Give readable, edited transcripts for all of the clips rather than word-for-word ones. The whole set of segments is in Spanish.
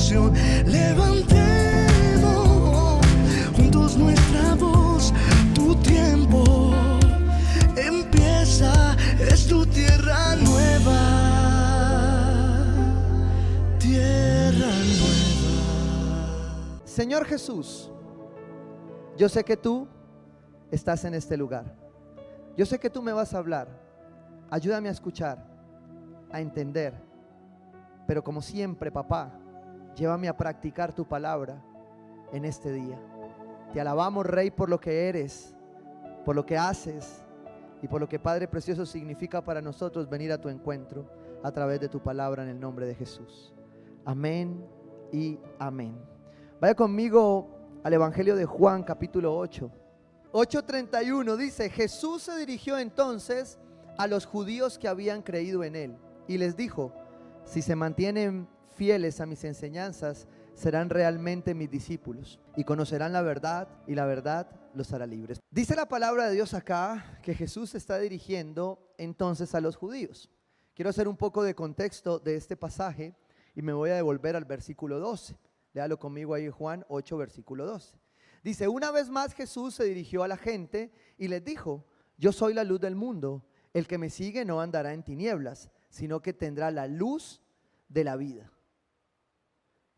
canción. Levantemos juntos nuestra voz. Tu tiempo empieza, es tu tierra nueva, tierra nueva. Señor Jesús, yo sé que tú estás en este lugar. Yo sé que tú me vas a hablar. Ayúdame a escuchar, a entender. Pero como siempre, papá, llévame a practicar tu palabra en este día. Te alabamos, Rey, por lo que eres, por lo que haces y por lo que, Padre precioso, significa para nosotros venir a tu encuentro a través de tu palabra, en el nombre de Jesús. Amén y amén. Vaya conmigo al Evangelio de Juan, capítulo 8. 8:31 dice: Jesús se dirigió entonces a los judíos que habían creído en él y les dijo: si se mantienen fieles a mis enseñanzas, serán realmente mis discípulos y conocerán la verdad, y la verdad los hará libres. Dice la palabra de Dios acá que Jesús se está dirigiendo entonces a los judíos. Quiero hacer un poco de contexto de este pasaje y me voy a devolver al versículo 12. Léalo conmigo ahí, Juan 8, versículo 12. Dice: una vez más Jesús se dirigió a la gente y les dijo: yo soy la luz del mundo. El que me sigue no andará en tinieblas, sino que tendrá la luz de la vida.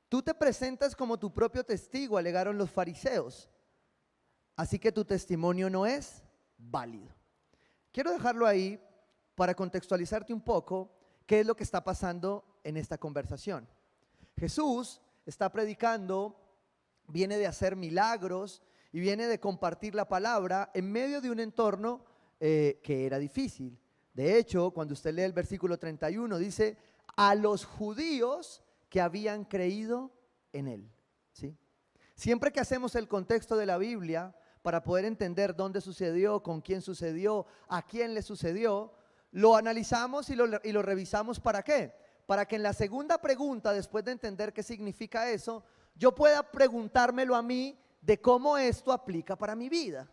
Tú te presentas como tu propio testigo, alegaron los fariseos, así que tu testimonio no es válido. Quiero dejarlo ahí para contextualizarte un poco qué es lo que está pasando en esta conversación. Jesús está predicando, viene de hacer milagros y viene de compartir la palabra en medio de un entorno que era difícil. De hecho, cuando usted lee el versículo 31, dice: a los judíos que habían creído en él. ¿Sí? Siempre que hacemos el contexto de la Biblia para poder entender dónde sucedió, con quién sucedió, a quién le sucedió, lo analizamos y lo revisamos. ¿Para qué? Para que en la segunda pregunta, después de entender qué significa eso, yo pueda preguntármelo a mí de cómo esto aplica para mi vida.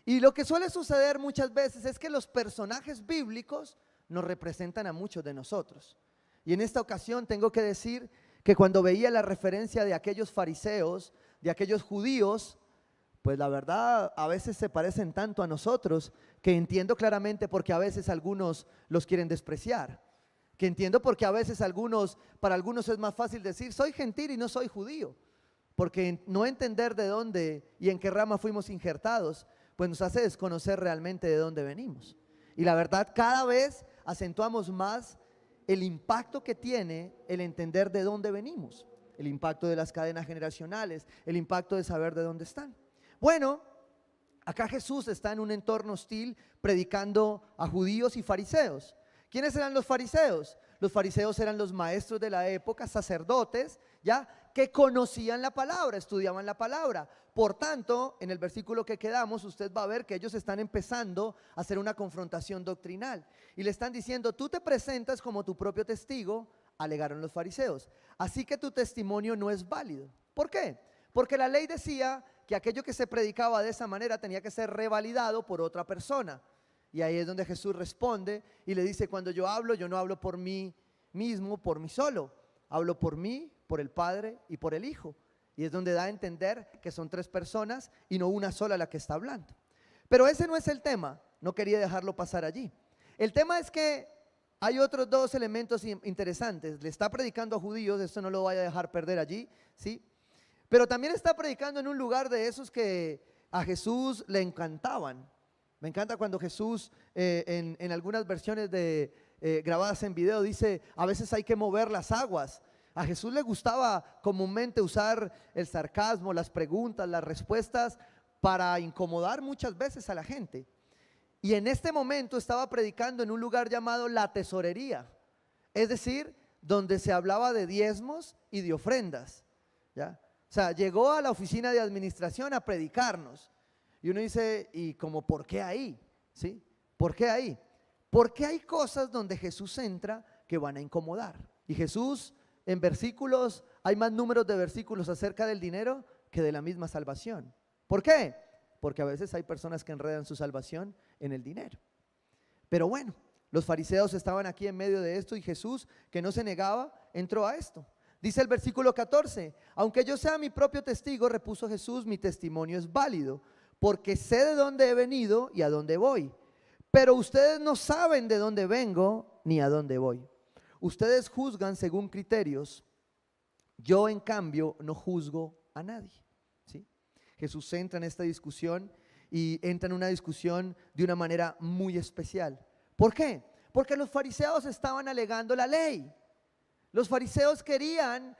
Y lo que suele suceder muchas veces es que los personajes bíblicos nos representan a muchos de nosotros. Y en esta ocasión tengo que decir que cuando veía la referencia de aquellos fariseos, de aquellos judíos, pues la verdad a veces se parecen tanto a nosotros que entiendo claramente por qué a veces algunos los quieren despreciar. Que entiendo por qué a veces para algunos es más fácil decir: soy gentil y no soy judío. Porque no entender de dónde y en qué rama fuimos injertados, pues nos hace desconocer realmente de dónde venimos. Y la verdad, cada vez acentuamos más el impacto que tiene el entender de dónde venimos, el impacto de las cadenas generacionales, el impacto de saber de dónde están. Bueno, acá Jesús está en un entorno hostil predicando a judíos y fariseos. ¿Quiénes eran los fariseos? Los fariseos eran los maestros de la época, sacerdotes, ¿ya?, que conocían la palabra, estudiaban la palabra. Por tanto, en el versículo que quedamos, usted va a ver que ellos están empezando a hacer una confrontación doctrinal. Y le están diciendo: tú te presentas como tu propio testigo, alegaron los fariseos, así que tu testimonio no es válido. ¿Por qué? Porque la ley decía que aquello que se predicaba de esa manera tenía que ser revalidado por otra persona. Y ahí es donde Jesús responde y le dice: cuando yo hablo, yo no hablo por mí mismo, por mí solo. Hablo por mí, por el Padre y por el Hijo. Y es donde da a entender que son tres personas y no una sola la que está hablando. Pero ese no es el tema, no quería dejarlo pasar allí. El tema es que hay otros dos elementos interesantes. Le está predicando a judíos, esto no lo vaya a dejar perder allí, ¿sí? Pero también está predicando en un lugar de esos que a Jesús le encantaban. Me encanta cuando Jesús en algunas versiones grabadas en video dice: a veces hay que mover las aguas. A Jesús le gustaba comúnmente usar el sarcasmo, las preguntas, las respuestas para incomodar muchas veces a la gente. Y en este momento estaba predicando en un lugar llamado la tesorería, es decir, donde se hablaba de diezmos y de ofrendas, ¿ya? O sea, llegó a la oficina de administración a predicarnos. Y uno dice: ¿y como por qué ahí? ¿Sí? ¿Por qué ahí? Porque hay cosas donde Jesús entra que van a incomodar. Y Jesús, en versículos, hay más números de versículos acerca del dinero que de la misma salvación. ¿Por qué? Porque a veces hay personas que enredan su salvación en el dinero. Pero bueno, los fariseos estaban aquí en medio de esto y Jesús, que no se negaba, entró a esto. Dice el versículo 14, aunque yo sea mi propio testigo, repuso Jesús, mi testimonio es válido, porque sé de dónde he venido y a dónde voy. Pero ustedes no saben de dónde vengo ni a dónde voy. Ustedes juzgan según criterios. Yo, en cambio, no juzgo a nadie. ¿Sí? Jesús entra en esta discusión y entra en una discusión de una manera muy especial. ¿Por qué? Porque los fariseos estaban alegando la ley. Los fariseos querían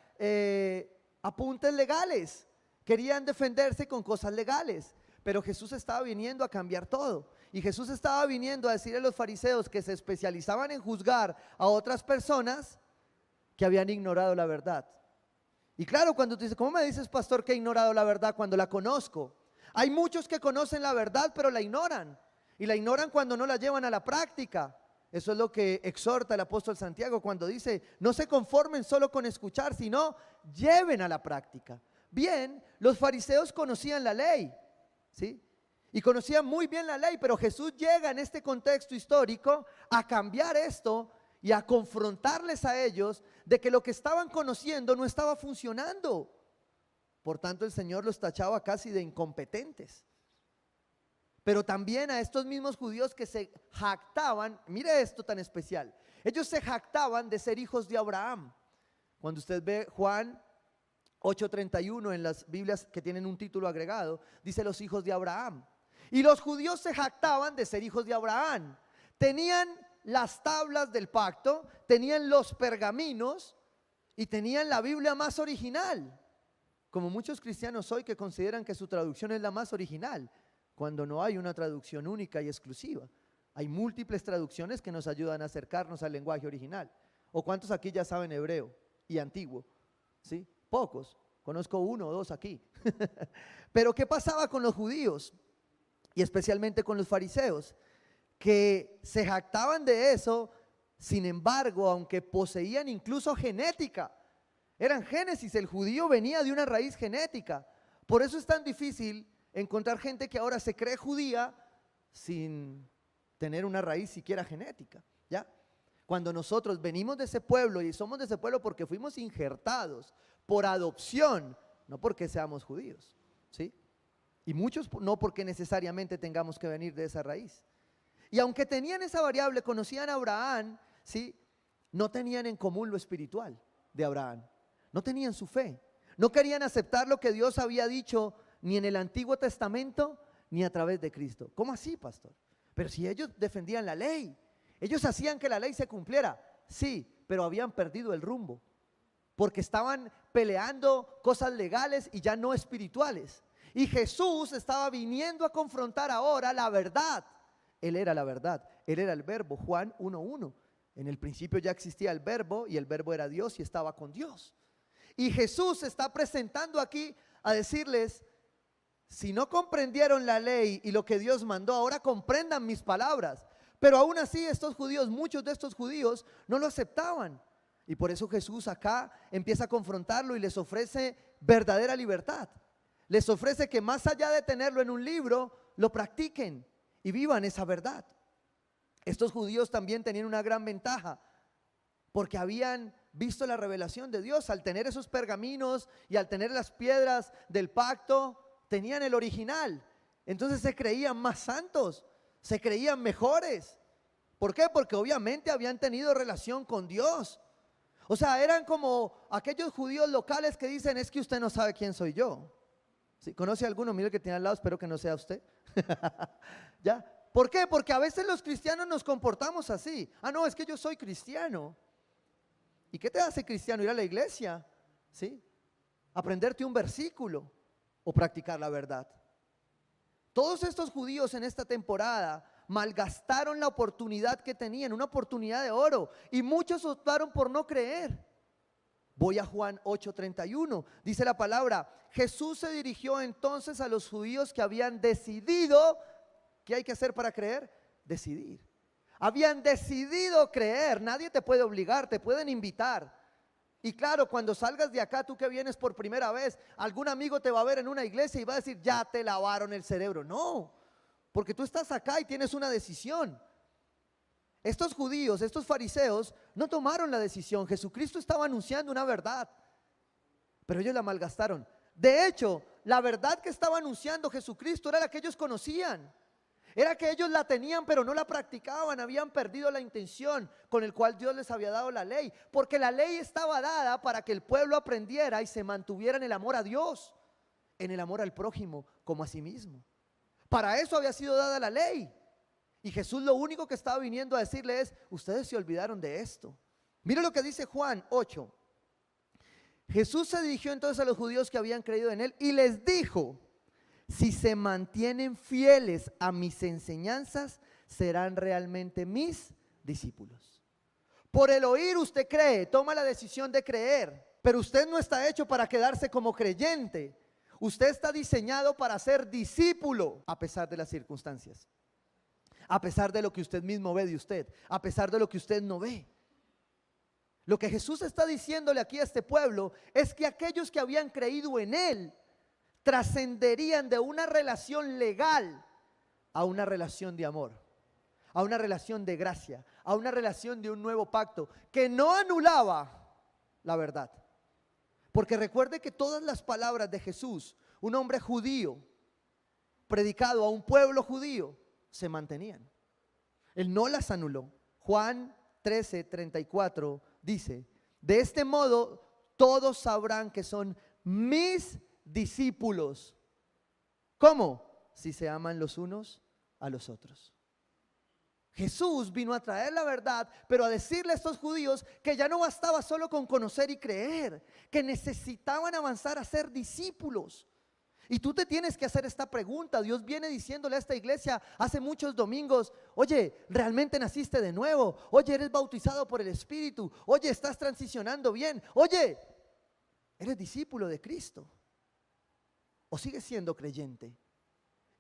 apuntes legales, querían defenderse con cosas legales, pero Jesús estaba viniendo a cambiar todo. Y Jesús estaba viniendo a decirle a los fariseos que se especializaban en juzgar a otras personas que habían ignorado la verdad. Y claro, cuando tú dices, ¿cómo me dices, pastor, que he ignorado la verdad cuando la conozco? Hay muchos que conocen la verdad pero la ignoran, y la ignoran cuando no la llevan a la práctica. Eso es lo que exhorta el apóstol Santiago cuando dice, no se conformen solo con escuchar, sino lleven a la práctica. Bien, los fariseos conocían la ley, ¿sí? Y conocían muy bien la ley, pero Jesús llega en este contexto histórico a cambiar esto y a confrontarles a ellos de que lo que estaban conociendo no estaba funcionando. Por tanto, el Señor los tachaba casi de incompetentes. Pero también a estos mismos judíos que se jactaban, mire esto tan especial, ellos se jactaban de ser hijos de Abraham. Cuando usted ve Juan 8:31 en las Biblias que tienen un título agregado, dice los hijos de Abraham. Y los judíos se jactaban de ser hijos de Abraham. Tenían las tablas del pacto, tenían los pergaminos y tenían la Biblia más original. Como muchos cristianos hoy que consideran que su traducción es la más original, cuando no hay una traducción única y exclusiva. Hay múltiples traducciones que nos ayudan a acercarnos al lenguaje original. ¿O cuántos aquí ya saben hebreo y antiguo? ¿Sí? Pocos. Conozco uno o dos aquí. Pero ¿qué pasaba con los judíos? Y especialmente con los fariseos, que se jactaban de eso. Sin embargo, aunque poseían incluso genética, eran génesis, el judío venía de una raíz genética. Por eso es tan difícil encontrar gente que ahora se cree judía sin tener una raíz siquiera genética, ¿ya? Cuando nosotros venimos de ese pueblo y somos de ese pueblo porque fuimos injertados por adopción, no porque seamos judíos, ¿sí? Y muchos no porque necesariamente tengamos que venir de esa raíz. Y aunque tenían esa variable, conocían a Abraham, ¿sí? No tenían en común lo espiritual de Abraham, no tenían su fe, no querían aceptar lo que Dios había dicho ni en el Antiguo Testamento ni a través de Cristo. ¿Cómo así, pastor? Pero si ellos defendían la ley, ellos hacían que la ley se cumpliera, sí, pero habían perdido el rumbo, porque estaban peleando cosas legales y ya no espirituales. Y Jesús estaba viniendo a confrontar ahora la verdad. Él era la verdad, Él era el verbo. Juan 1:1, en el principio ya existía el verbo y el verbo era Dios y estaba con Dios. Y Jesús se está presentando aquí a decirles, si no comprendieron la ley y lo que Dios mandó, ahora comprendan mis palabras. Pero aún así estos judíos, muchos de estos judíos no lo aceptaban. Y por eso Jesús acá empieza a confrontarlo y les ofrece verdadera libertad. Les ofrece que más allá de tenerlo en un libro, lo practiquen y vivan esa verdad. Estos judíos también tenían una gran ventaja, porque habían visto la revelación de Dios. Al tener esos pergaminos y al tener las piedras del pacto, tenían el original. Entonces se creían más santos, se creían mejores. ¿Por qué? Porque obviamente habían tenido relación con Dios. O sea, eran como aquellos judíos locales que dicen, es que usted no sabe quién soy yo. ¿Sí? ¿Conoce a alguno? Mire el que tiene al lado, espero que no sea usted. ¿Ya? ¿Por qué? Porque a veces los cristianos nos comportamos así. Ah, no, es que yo soy cristiano. ¿Y qué te hace cristiano? Ir a la iglesia, ¿sí? Aprenderte un versículo o practicar la verdad. Todos estos judíos en esta temporada malgastaron la oportunidad que tenían, una oportunidad de oro, y muchos optaron por no creer. Voy a Juan 8:31, dice la palabra, Jesús se dirigió entonces a los judíos que habían decidido, ¿qué hay que hacer para creer? Decidir. Habían decidido creer, nadie te puede obligar, te pueden invitar. Y claro, cuando salgas de acá, tú que vienes por primera vez, algún amigo te va a ver en una iglesia y va a decir, ya te lavaron el cerebro. No, porque tú estás acá y tienes una decisión. Estos judíos, estos fariseos, no tomaron la decisión. Jesucristo estaba anunciando una verdad. pero ellos la malgastaron. De hecho, la verdad que estaba anunciando Jesucristo era la que ellos conocían. Era que ellos la tenían pero no la practicaban, habían perdido la intención con el cual Dios les había dado la ley. Porque la ley estaba dada para que el pueblo aprendiera y se mantuviera en el amor a Dios, en el amor al prójimo como a sí mismo. Para eso había sido dada la ley. Y Jesús lo único que estaba viniendo a decirle es: ustedes se olvidaron de esto. Mira lo que dice Juan 8. Jesús se dirigió entonces a los judíos que habían creído en él y les dijo: si se mantienen fieles a mis enseñanzas, serán realmente mis discípulos. Por el oír usted cree, toma la decisión de creer, pero usted no está hecho para quedarse como creyente. Usted está diseñado para ser discípulo a pesar de las circunstancias, a pesar de lo que usted mismo ve de usted, a pesar de lo que usted no ve. Lo que Jesús está diciéndole aquí a este pueblo es que aquellos que habían creído en él trascenderían de una relación legal a una relación de amor, a una relación de gracia, a una relación de un nuevo pacto que no anulaba la verdad. Porque recuerde que todas las palabras de Jesús, un hombre judío predicado a un pueblo judío, se mantenían. Él no las anuló. Juan 13:34 dice: de este modo todos sabrán que son mis discípulos. ¿Cómo? Si se aman los unos a los otros. Jesús vino a traer la verdad, pero a decirle a estos judíos que ya no bastaba solo con conocer y creer, que necesitaban avanzar a ser discípulos. Y tú te tienes que hacer esta pregunta. Dios viene diciéndole a esta iglesia hace muchos domingos: oye, ¿realmente naciste de nuevo? Oye, ¿eres bautizado por el Espíritu? Oye, ¿estás transicionando bien? Oye, ¿eres discípulo de Cristo? ¿O sigues siendo creyente?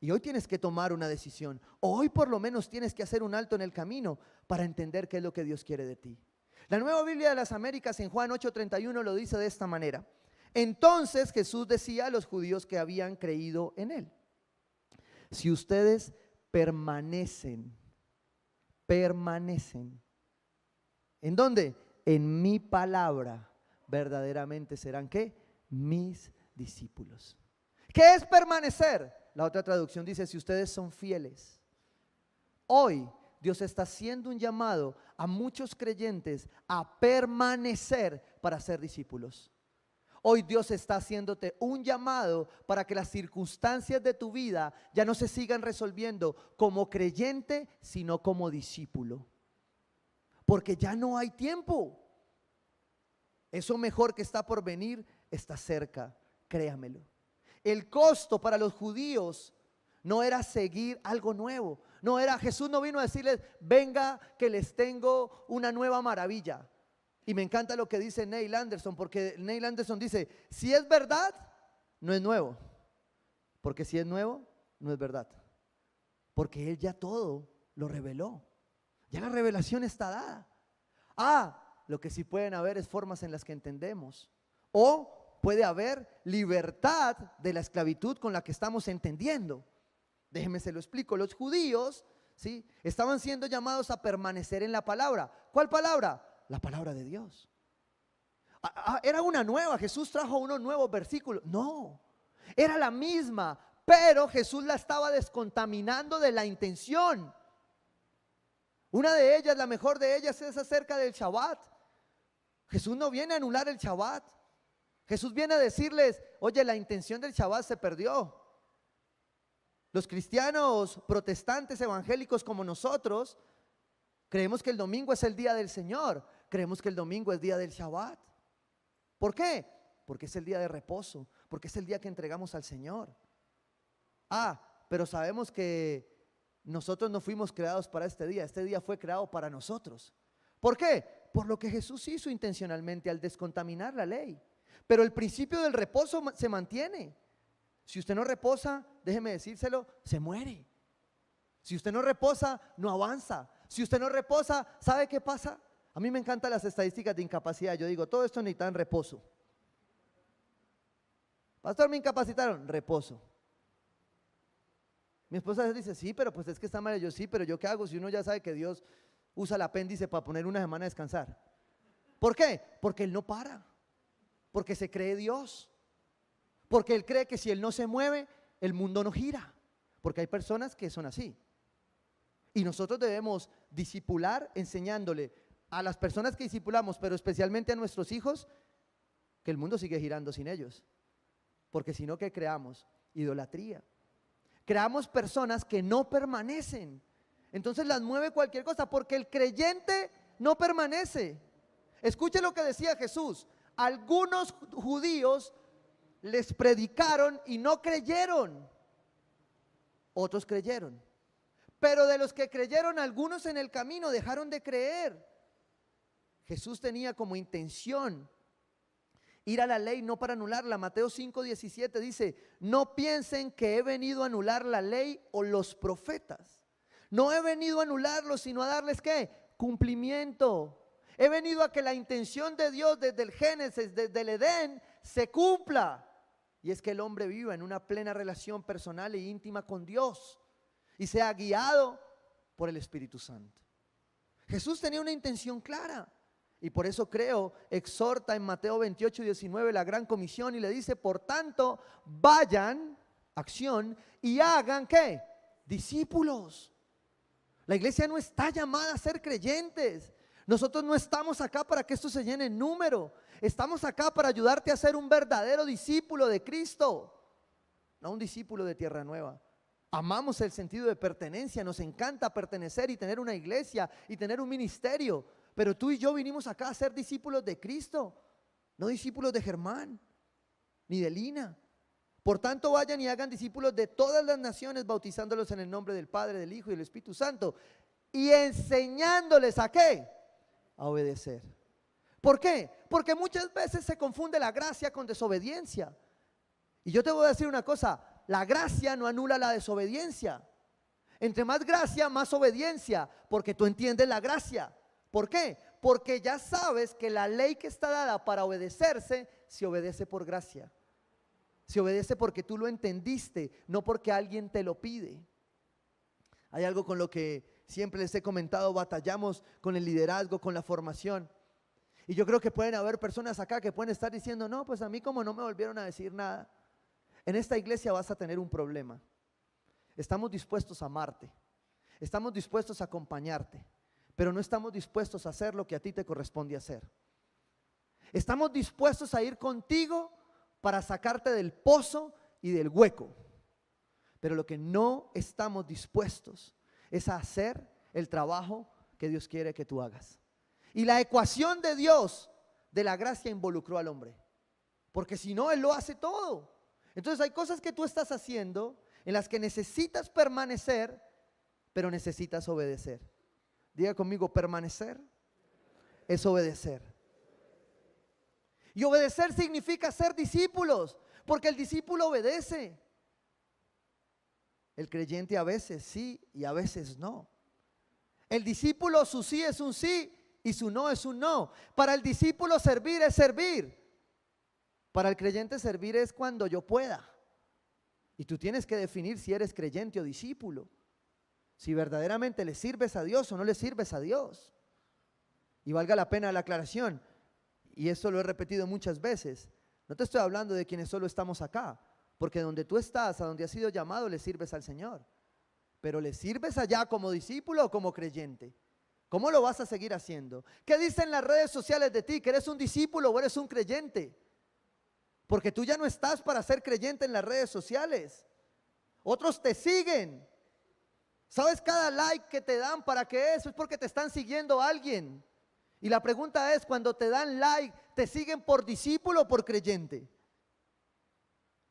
Y hoy tienes que tomar una decisión. O hoy por lo menos tienes que hacer un alto en el camino para entender qué es lo que Dios quiere de ti. La Nueva Biblia de las Américas en Juan 8:31 lo dice de esta manera: entonces Jesús decía a los judíos que habían creído en él: si ustedes permanecen, ¿en dónde? En mi palabra, verdaderamente serán ¿qué? Mis discípulos. ¿Qué es permanecer? La otra traducción dice: si ustedes son fieles. Hoy Dios está haciendo un llamado a muchos creyentes a permanecer para ser discípulos. Hoy Dios está haciéndote un llamado para que las circunstancias de tu vida ya no se sigan resolviendo como creyente, sino como discípulo. Porque ya no hay tiempo. Eso mejor que está por venir está cerca, créamelo. El costo para los judíos no era seguir algo nuevo. No era, Jesús no vino a decirles: venga que les tengo una nueva maravilla. Y me encanta lo que dice Neil Anderson, porque Neil Anderson dice: si es verdad, no es nuevo. Porque si es nuevo, no es verdad. Porque Él ya todo lo reveló. Ya la revelación está dada. Lo que sí pueden haber es formas en las que entendemos. O puede haber libertad de la esclavitud con la que estamos entendiendo. Déjenme se lo explico. Los judíos, ¿sí?, estaban siendo llamados a permanecer en la palabra. ¿Cuál palabra? La palabra de Dios. Era una nueva. Jesús trajo unos nuevos versículos. No, era la misma, pero Jesús la estaba descontaminando de la intención. Una de ellas, la mejor de ellas, es acerca del Shabbat. Jesús no viene a anular el Shabbat. Jesús viene a decirles: oye, la intención del Shabbat se perdió. Los cristianos protestantes evangélicos como nosotros creemos que el domingo es el día del Señor. Creemos que el domingo es día del Shabbat. ¿Por qué? Porque es el día de reposo, porque es el día que entregamos al Señor. Pero sabemos que nosotros no fuimos creados para este día fue creado para nosotros. ¿Por qué? Por lo que Jesús hizo intencionalmente al descontaminar la ley. Pero el principio del reposo se mantiene. Si usted no reposa, déjeme decírselo, se muere. Si usted no reposa, no avanza. Si usted no reposa, ¿sabe qué pasa? A mí me encantan las estadísticas de incapacidad. Yo digo, todo esto necesita reposo. Pastor, me incapacitaron, reposo. Mi esposa dice: sí, pero pues es que está mal. Yo: sí, pero ¿yo qué hago si uno ya sabe que Dios usa el apéndice para poner una semana a descansar? ¿Por qué? Porque Él no para. porque se cree Dios, porque él cree que si él no se mueve, el mundo no gira, porque hay personas que son así. Y nosotros debemos discipular enseñándole a las personas que discipulamos, pero especialmente a nuestros hijos, que el mundo sigue girando sin ellos. Porque si no, ¿qué creamos? Idolatría. Creamos personas que no permanecen. Entonces las mueve cualquier cosa, porque el creyente no permanece. Escuche lo que decía Jesús. Algunos judíos les predicaron y no creyeron. Otros creyeron. Pero de los que creyeron, algunos en el camino dejaron de creer. Jesús tenía como intención ir a la ley no para anularla. Mateo 5:17 dice: no piensen que he venido a anular la ley o los profetas. No he venido a anularlos, sino a darles ¿qué? Cumplimiento. He venido a que la intención de Dios desde el Génesis, desde el Edén, se cumpla. Y es que el hombre viva en una plena relación personal e íntima con Dios y sea guiado por el Espíritu Santo. Jesús tenía una intención clara. Y por eso creo, exhorta en Mateo 28:19 la gran comisión y le dice: por tanto, vayan, acción, y hagan ¿qué? Discípulos. La iglesia no está llamada a ser creyentes. Nosotros no estamos acá para que esto se llene en número. Estamos acá para ayudarte a ser un verdadero discípulo de Cristo, no un discípulo de Tierra Nueva. Amamos el sentido de pertenencia, nos encanta pertenecer y tener una iglesia y tener un ministerio. Pero tú y yo vinimos acá a ser discípulos de Cristo, no discípulos de Germán, ni de Lina. Por tanto, vayan y hagan discípulos de todas las naciones, bautizándolos en el nombre del Padre, del Hijo y del Espíritu Santo, y enseñándoles ¿a qué? A obedecer. ¿Por qué? Porque muchas veces se confunde la gracia con desobediencia. Y yo te voy a decir una cosa: la gracia no anula la desobediencia. Entre más gracia, más obediencia, porque tú entiendes la gracia. ¿Por qué? Porque ya sabes que la ley que está dada para obedecerse, se obedece por gracia. Se obedece porque tú lo entendiste, no porque alguien te lo pide. Hay algo con lo que siempre les he comentado: batallamos con el liderazgo, con la formación. Y yo creo que pueden haber personas acá que pueden estar diciendo: no, pues a mí como no me volvieron a decir nada. En esta iglesia vas a tener un problema. Estamos dispuestos a amarte, estamos dispuestos a acompañarte, pero no estamos dispuestos a hacer lo que a ti te corresponde hacer. Estamos dispuestos a ir contigo para sacarte del pozo y del hueco, pero lo que no estamos dispuestos es a hacer el trabajo que Dios quiere que tú hagas. Y la ecuación de Dios de la gracia involucró al hombre, porque si no, Él lo hace todo. Entonces hay cosas que tú estás haciendo en las que necesitas permanecer, pero necesitas obedecer. Diga conmigo: permanecer es obedecer. Y obedecer significa ser discípulos, porque el discípulo obedece. El creyente a veces sí y a veces no. El discípulo, su sí es un sí y su no es un no. Para el discípulo servir es servir. Para el creyente servir es cuando yo pueda. Y tú tienes que definir si eres creyente o discípulo, si verdaderamente le sirves a Dios o no le sirves a Dios. Y valga la pena la aclaración, y eso lo he repetido muchas veces: no te estoy hablando de quienes solo estamos acá, porque donde tú estás, a donde has sido llamado, le sirves al Señor. Pero le sirves allá como discípulo o como creyente. ¿Cómo lo vas a seguir haciendo? ¿Qué dicen las redes sociales de ti? ¿Que eres un discípulo o eres un creyente? Porque tú ya no estás para ser creyente en las redes sociales. Otros te siguen. ¿Sabes cada like que te dan para qué es? Es porque te están siguiendo a alguien. Y la pregunta es: cuando te dan like, ¿te siguen por discípulo o por creyente?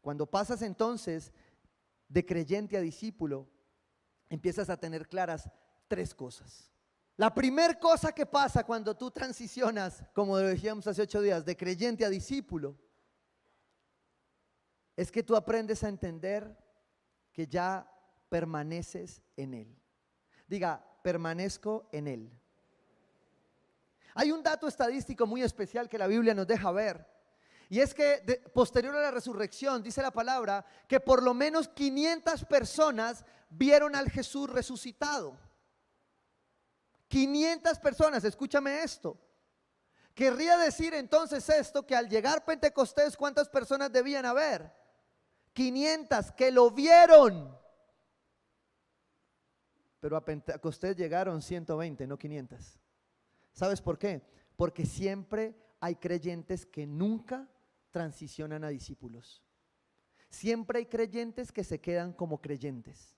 Cuando pasas entonces de creyente a discípulo, empiezas a tener claras tres cosas. La primera cosa que pasa cuando tú transicionas, como lo decíamos hace 8 días, de creyente a discípulo, es que tú aprendes a entender que ya permaneces en Él. Diga: permanezco en Él. Hay un dato estadístico muy especial que la Biblia nos deja ver, y es que posterior a la resurrección, dice la palabra, que por lo menos 500 personas vieron al Jesús resucitado. 500 personas, escúchame esto. Querría decir entonces esto, que al llegar Pentecostés, ¿cuántas personas debían haber? 500 que lo vieron. Pero a Pentecostés llegaron 120, no 500. ¿Sabes por qué? Porque siempre hay creyentes que nunca transicionan a discípulos. Siempre hay creyentes que se quedan como creyentes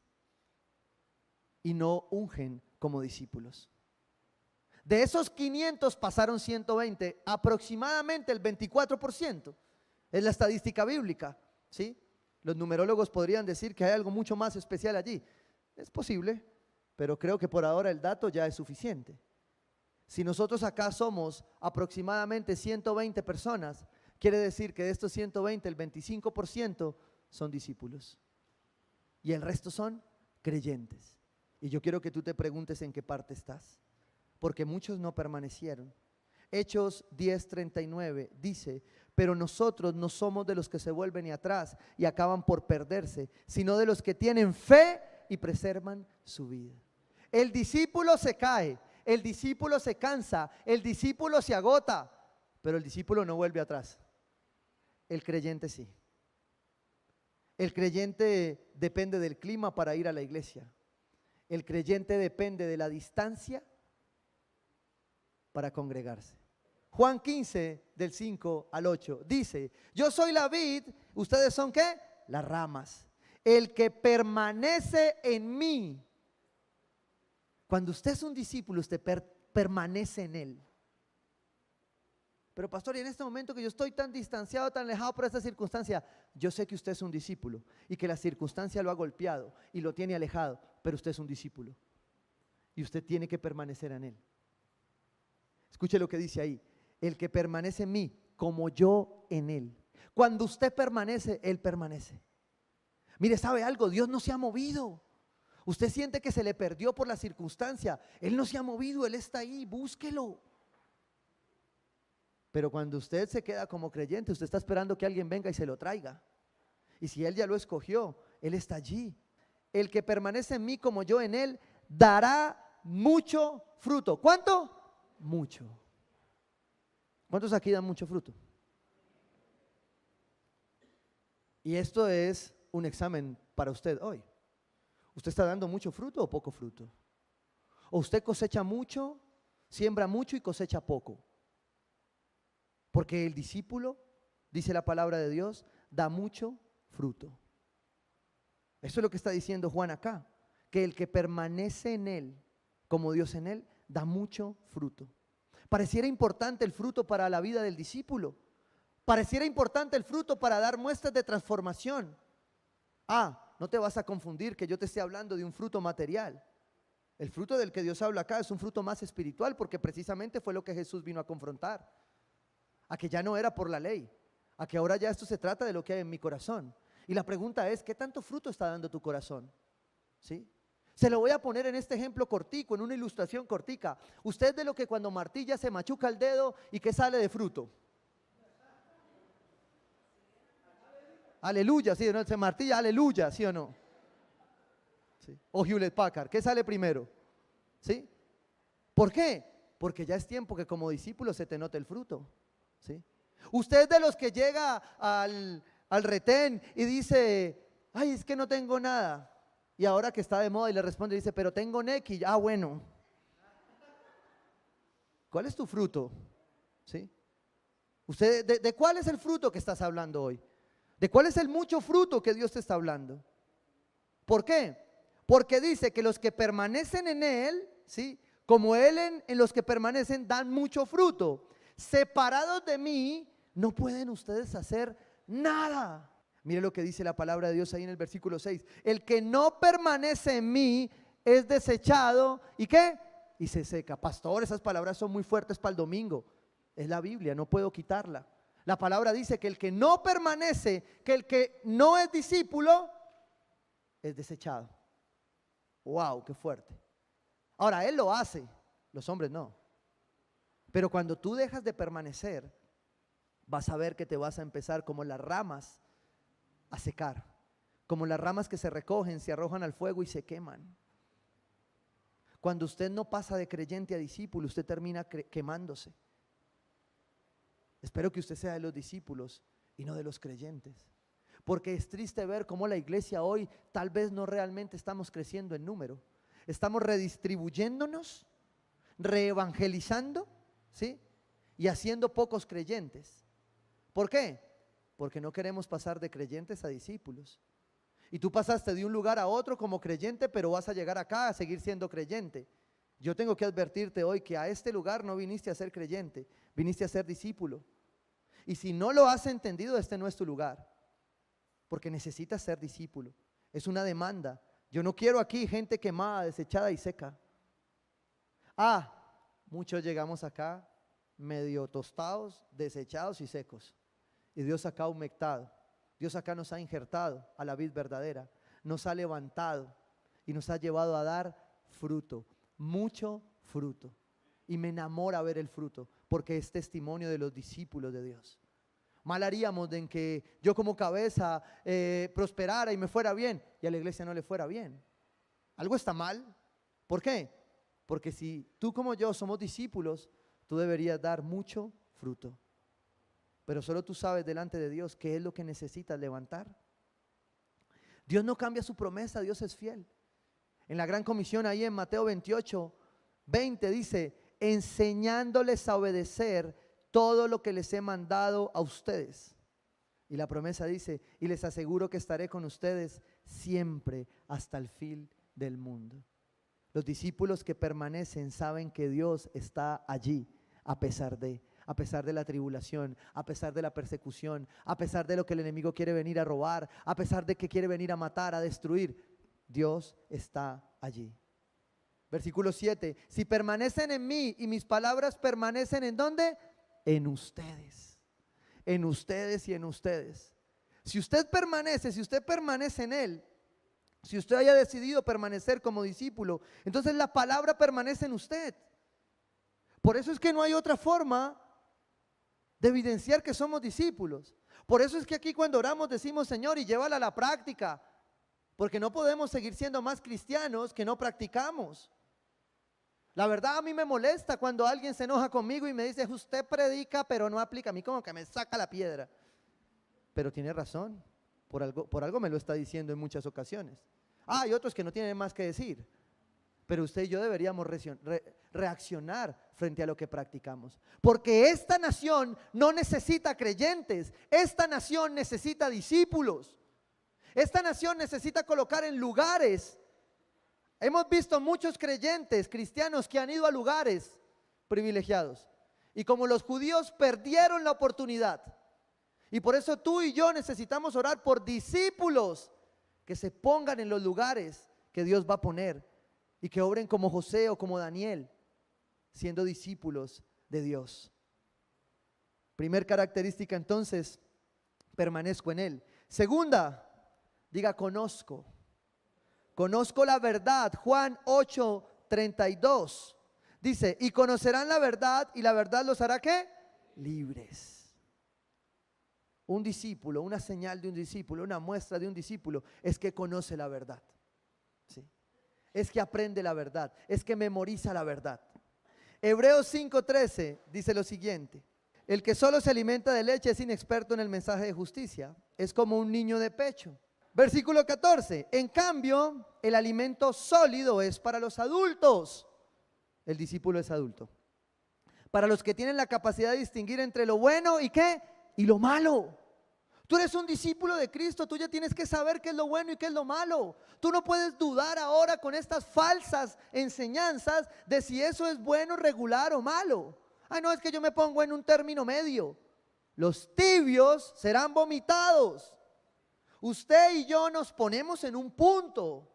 y no ungen como discípulos. De esos 500 pasaron 120, aproximadamente el 24%. Es la estadística bíblica, ¿sí? Los numerólogos podrían decir que hay algo mucho más especial allí. Es posible, pero creo que por ahora el dato ya es suficiente. Si nosotros acá somos aproximadamente 120 personas, quiere decir que de estos 120, el 25% son discípulos. Y el resto son creyentes. Y yo quiero que tú te preguntes en qué parte estás, porque muchos no permanecieron. Hechos 10:39 dice: pero nosotros no somos de los que se vuelven y atrás y acaban por perderse, sino de los que tienen fe y preservan su vida. El discípulo se cae, el discípulo se cansa, el discípulo se agota, pero el discípulo no vuelve atrás. El creyente sí. El creyente depende del clima para ir a la iglesia. El creyente depende de la distancia para congregarse. Juan 15, del 5 al 8, dice: yo soy la vid, ¿ustedes son qué? Las ramas. El que permanece en mí. Cuando usted es un discípulo, usted permanece en él. Pero pastor, y en este momento que yo estoy tan distanciado, tan alejado por esta circunstancia, yo sé que usted es un discípulo y que la circunstancia lo ha golpeado y lo tiene alejado, pero usted es un discípulo y usted tiene que permanecer en él. Escuche lo que dice ahí: el que permanece en mí, como yo en él. Cuando usted permanece, él permanece. Mire, ¿sabe algo? Dios no se ha movido. Usted siente que se le perdió por la circunstancia. Él no se ha movido, Él está ahí, búsquelo. Pero cuando usted se queda como creyente, usted está esperando que alguien venga y se lo traiga. Y si Él ya lo escogió, Él está allí. El que permanece en mí como yo en Él, dará mucho fruto. ¿Cuánto? Mucho. ¿Cuántos aquí dan mucho fruto? Y esto es un examen para usted hoy. ¿Usted está dando mucho fruto o poco fruto? ¿O usted cosecha mucho, siembra mucho y cosecha poco? Porque el discípulo, dice la palabra de Dios, da mucho fruto. Eso es lo que está diciendo Juan acá, que el que permanece en él, como Dios en él, da mucho fruto. Pareciera importante el fruto para la vida del discípulo. Pareciera importante el fruto para dar muestras de transformación. No te vas a confundir que yo te esté hablando de un fruto material. El fruto del que Dios habla acá es un fruto más espiritual, porque precisamente fue lo que Jesús vino a confrontar. A que ya no era por la ley, a que ahora ya esto se trata de lo que hay en mi corazón. Y la pregunta es: ¿qué tanto fruto está dando tu corazón? ¿Sí? Se lo voy a poner en este ejemplo cortico, en una ilustración cortica. Usted es de lo que cuando martilla se machuca el dedo y ¿qué sale de fruto? Aleluya, ¿sí o no? Se martilla, aleluya, ¿sí o no? ¿Sí? O Hewlett Packard, ¿qué sale primero? ¿Sí? ¿Por qué? Porque ya es tiempo que como discípulo se te note el fruto. ¿Sí? Usted es de los que llega al retén y dice: ay, es que no tengo nada. Y ahora que está de moda y le responde, dice: pero tengo Neki. Bueno. ¿Cuál es tu fruto? ¿Sí? Usted, ¿de cuál es el fruto que estás hablando hoy? ¿De cuál es el mucho fruto que Dios te está hablando? ¿Por qué? Porque dice que los que permanecen en Él, ¿sí?, como Él en los que permanecen, dan mucho fruto. Separados de mí, no pueden ustedes hacer nada. Mire lo que dice la palabra de Dios ahí en el versículo 6. El que no permanece en mí es desechado. ¿Y qué? Y se seca. Pastor, esas palabras son muy fuertes para el domingo. Es la Biblia, no puedo quitarla. La palabra dice que el que no permanece, que el que no es discípulo, es desechado. ¡Wow! ¡Qué fuerte! Ahora, Él lo hace, los hombres no. Pero cuando tú dejas de permanecer, vas a ver que te vas a empezar como las ramas a secar, como las ramas que se recogen, se arrojan al fuego y se queman. Cuando usted no pasa de creyente a discípulo, usted termina quemándose. Espero que usted sea de los discípulos y no de los creyentes. Porque es triste ver cómo la iglesia hoy tal vez no realmente estamos creciendo en número. Estamos redistribuyéndonos, reevangelizando, ¿sí? Y haciendo pocos creyentes. ¿Por qué? Porque no queremos pasar de creyentes a discípulos. Y tú pasaste de un lugar a otro como creyente, pero vas a llegar acá a seguir siendo creyente. Yo tengo que advertirte hoy que a este lugar no viniste a ser creyente, viniste a ser discípulo. Y si no lo has entendido, este no es tu lugar, porque necesitas ser discípulo. Es una demanda. Yo no quiero aquí gente quemada, desechada y seca. Muchos llegamos acá medio tostados, desechados y secos. Y Dios acá ha humectado. Dios acá nos ha injertado a la vid verdadera. Nos ha levantado y nos ha llevado a dar fruto. Mucho fruto. Y me enamora ver el fruto, porque es testimonio de los discípulos de Dios. Mal haríamos de en que yo como cabeza prosperara y me fuera bien y a la iglesia no le fuera bien. Algo está mal. ¿Por qué? Porque si tú como yo somos discípulos, tú deberías dar mucho fruto. Pero solo tú sabes delante de Dios qué es lo que necesitas levantar. Dios no cambia su promesa, Dios es fiel. En la gran comisión ahí en Mateo 28:20 dice: enseñándoles a obedecer todo lo que les he mandado a ustedes. Y la promesa dice: y les aseguro que estaré con ustedes siempre hasta el fin del mundo. Los discípulos que permanecen saben que Dios está allí a pesar de la tribulación, a pesar de la persecución, a pesar de lo que el enemigo quiere venir a robar, a pesar de que quiere venir a matar, a destruir. Dios está allí. Versículo 7: si permanecen en mí y mis palabras permanecen ¿en dónde? En ustedes. En ustedes y en ustedes. Si usted permanece en Él, si usted haya decidido permanecer como discípulo, entonces la palabra permanece en usted. Por eso es que no hay otra forma de evidenciar que somos discípulos. Por eso es que aquí cuando oramos decimos: Señor, y llévala a la práctica, porque no podemos seguir siendo más cristianos que no practicamos. La verdad, a mí me molesta cuando alguien se enoja conmigo y me dice: usted predica pero no aplica. A mí como que me saca la piedra. Pero tiene razón, por algo me lo está diciendo en muchas ocasiones. Hay otros que no tienen más que decir, pero usted y yo deberíamos reaccionar frente a lo que practicamos. Porque esta nación no necesita creyentes, esta nación necesita discípulos. Esta nación necesita colocar en lugares. Hemos visto muchos creyentes cristianos que han ido a lugares privilegiados. Y como los judíos perdieron la oportunidad. Y por eso tú y yo necesitamos orar por discípulos que se pongan en los lugares que Dios va a poner. Y que obren como José o como Daniel, siendo discípulos de Dios. Primer característica entonces, permanezco en Él. Segunda, diga conozco. Conozco la verdad. Juan 8:32 dice: y conocerán la verdad y la verdad los hará ¿qué? Libres. Un discípulo, una señal de un discípulo, una muestra de un discípulo es que conoce la verdad. ¿Sí? Es que aprende la verdad, es que memoriza la verdad. Hebreos 5:13 dice lo siguiente: el que solo se alimenta de leche es inexperto en el mensaje de justicia, es como un niño de pecho. Versículo 14: en cambio, el alimento sólido es para los adultos. El discípulo es adulto. Para los que tienen la capacidad de distinguir entre lo bueno y ¿qué? Y lo malo. Tú eres un discípulo de Cristo, tú ya tienes que saber qué es lo bueno y qué es lo malo. Tú no puedes dudar ahora con estas falsas enseñanzas de si eso es bueno, regular o malo. Ay, no, es que yo me pongo en un término medio. Los tibios serán vomitados. Usted y yo nos ponemos en un punto.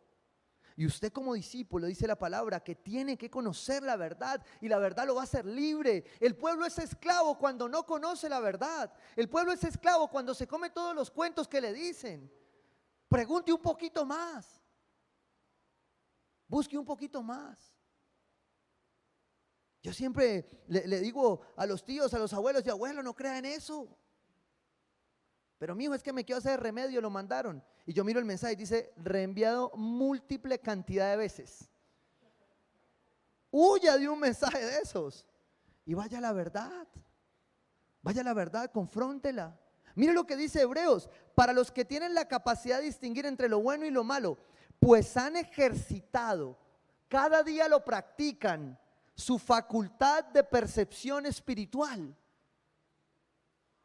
Y usted como discípulo, dice la palabra, que tiene que conocer la verdad y la verdad lo va a hacer libre. El pueblo es esclavo cuando no conoce la verdad. El pueblo es esclavo cuando se come todos los cuentos que le dicen. Pregunte un poquito más. Busque un poquito más. Yo siempre le digo a los tíos, a los abuelos: y abuelo, no crea en eso. Pero mi hijo, es que me quiero hacer remedio, lo mandaron. Y yo miro el mensaje y dice: reenviado múltiple cantidad de veces. Huya de un mensaje de esos y vaya a la verdad. Vaya a la verdad, confróntela. Mire lo que dice Hebreos, para los que tienen la capacidad de distinguir entre lo bueno y lo malo, pues han ejercitado, cada día lo practican, su facultad de percepción espiritual.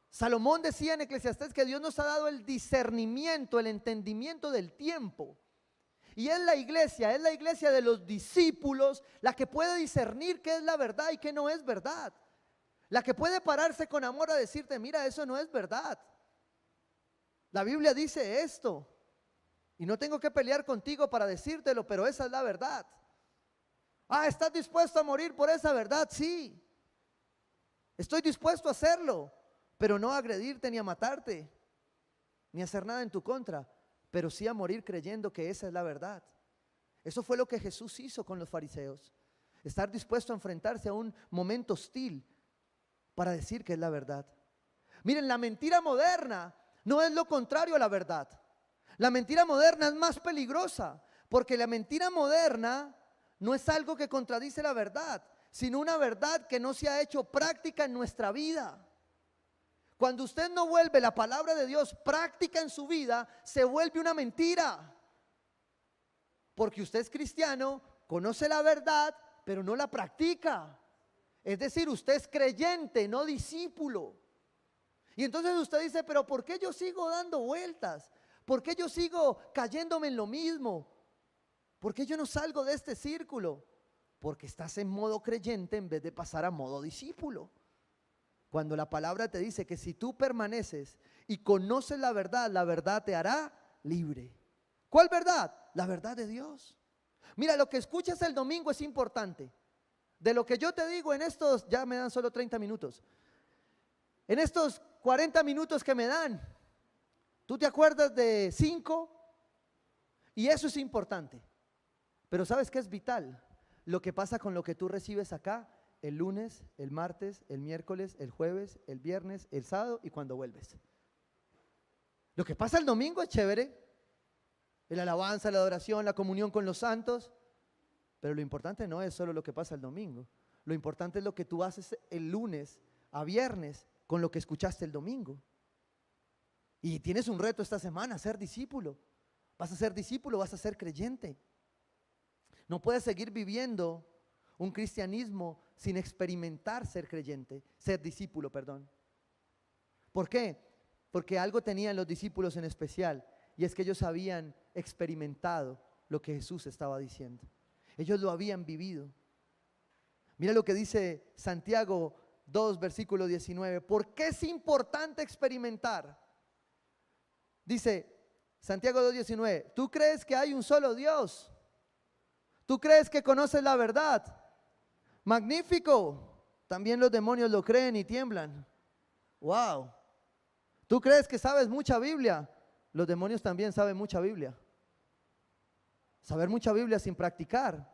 Salomón decía en Eclesiastés que Dios nos ha dado el discernimiento, el entendimiento del tiempo. Y es la iglesia de los discípulos, la que puede discernir qué es la verdad y qué no es verdad. La que puede pararse con amor a decirte, mira, eso no es verdad. La Biblia dice esto. Y no tengo que pelear contigo para decírtelo, pero esa es la verdad. Ah, ¿estás dispuesto a morir por esa verdad? Sí. Estoy dispuesto a hacerlo, pero no a agredirte ni a matarte, ni a hacer nada en tu contra, pero sí a morir creyendo que esa es la verdad. Eso fue lo que Jesús hizo con los fariseos. Estar dispuesto a enfrentarse a un momento hostil para decir que es la verdad. Miren, la mentira moderna no es lo contrario a la verdad. La mentira moderna es más peligrosa, porque la mentira moderna no es algo que contradice la verdad, sino una verdad que no se ha hecho práctica en nuestra vida. Cuando usted no vuelve la palabra de Dios práctica en su vida, se vuelve una mentira. Porque usted es cristiano, conoce la verdad, pero no la practica. Es decir, usted es creyente, no discípulo. Y entonces usted dice, pero ¿por qué yo sigo dando vueltas? ¿Por qué yo sigo cayéndome en lo mismo? ¿Por qué yo no salgo de este círculo? Porque estás en modo creyente en vez de pasar a modo discípulo. Cuando la palabra te dice que si tú permaneces y conoces la verdad te hará libre. ¿Cuál verdad? La verdad de Dios. Mira, lo que escuchas el domingo es importante. De lo que yo te digo en estos, ya me dan solo 30 minutos. En estos 40 minutos que me dan, tú te acuerdas de 5 y eso es importante. Pero ¿sabes qué es vital? Lo que pasa con lo que tú recibes acá el lunes, el martes, el miércoles, el jueves, el viernes, el sábado y cuando vuelves. Lo que pasa el domingo es chévere, la alabanza, la adoración, la comunión con los santos, pero lo importante no es solo lo que pasa el domingo. Lo importante es lo que tú haces el lunes a viernes con lo que escuchaste el domingo. Y tienes un reto esta semana, ser discípulo. Vas a ser discípulo, vas a ser creyente. No puedes seguir viviendo un cristianismo sin experimentar ser creyente, ser discípulo, perdón. ¿Por qué? Porque algo tenían los discípulos en especial, y es que ellos habían experimentado lo que Jesús estaba diciendo. Ellos lo habían vivido. Mira lo que dice Santiago 2, versículo 19. ¿Por qué es importante experimentar? Dice Santiago 2, 19. ¿Tú crees que hay un solo Dios? ¿Tú crees que conoces la verdad? Magnífico. También los demonios lo creen y tiemblan. Wow. ¿Tú crees que sabes mucha Biblia? Los demonios también saben mucha Biblia. Saber mucha Biblia sin practicar,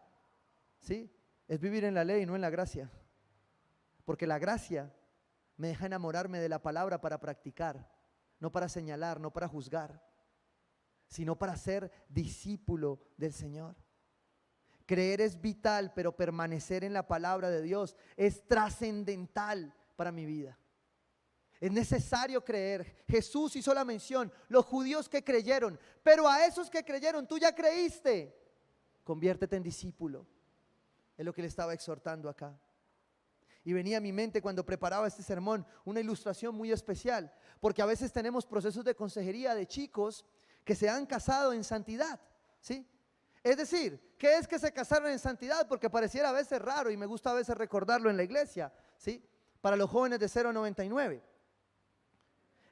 ¿sí? Es vivir en la ley y no en la gracia. Porque la gracia me deja enamorarme de la palabra para practicar, no para señalar, no para juzgar, sino para ser discípulo del Señor. Creer es vital, pero permanecer en la palabra de Dios es trascendental para mi vida. Es necesario creer. Jesús hizo la mención, los judíos que creyeron, pero a esos que creyeron, tú ya creíste, conviértete en discípulo. Es lo que le estaba exhortando acá. Y venía a mi mente cuando preparaba este sermón una ilustración muy especial, porque a veces tenemos procesos de consejería de chicos que se han casado en santidad, ¿sí? Es decir, ¿qué es que se casaron en santidad? Porque pareciera a veces raro y me gusta a veces recordarlo en la iglesia, ¿sí? Para los jóvenes de 0 a 99.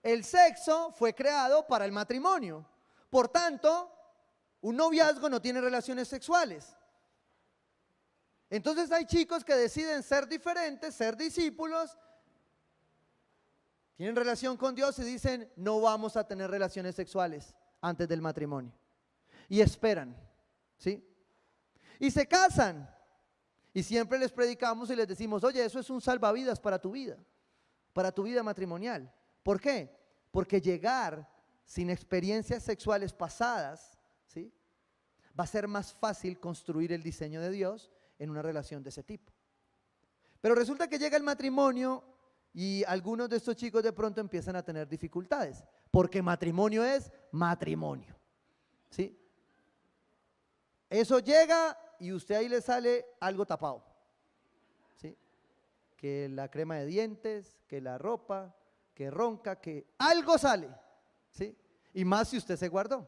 El sexo fue creado para el matrimonio. Por tanto, un noviazgo no tiene relaciones sexuales. Entonces hay chicos que deciden ser diferentes, ser discípulos, tienen relación con Dios y dicen, no vamos a tener relaciones sexuales antes del matrimonio. Y esperan, ¿sí? Y se casan. Y siempre les predicamos y les decimos, oye, eso es un salvavidas para tu vida matrimonial. ¿Por qué? Porque llegar sin experiencias sexuales pasadas, ¿sí? Va a ser más fácil construir el diseño de Dios en una relación de ese tipo. Pero resulta que llega el matrimonio Y algunos de estos chicos de pronto empiezan a tener dificultades, porque matrimonio es matrimonio, ¿sí? Eso llega y usted ahí le sale algo tapado, ¿sí? Que la crema de dientes, que la ropa, que ronca, que algo sale, ¿sí? Y más si usted se guardó.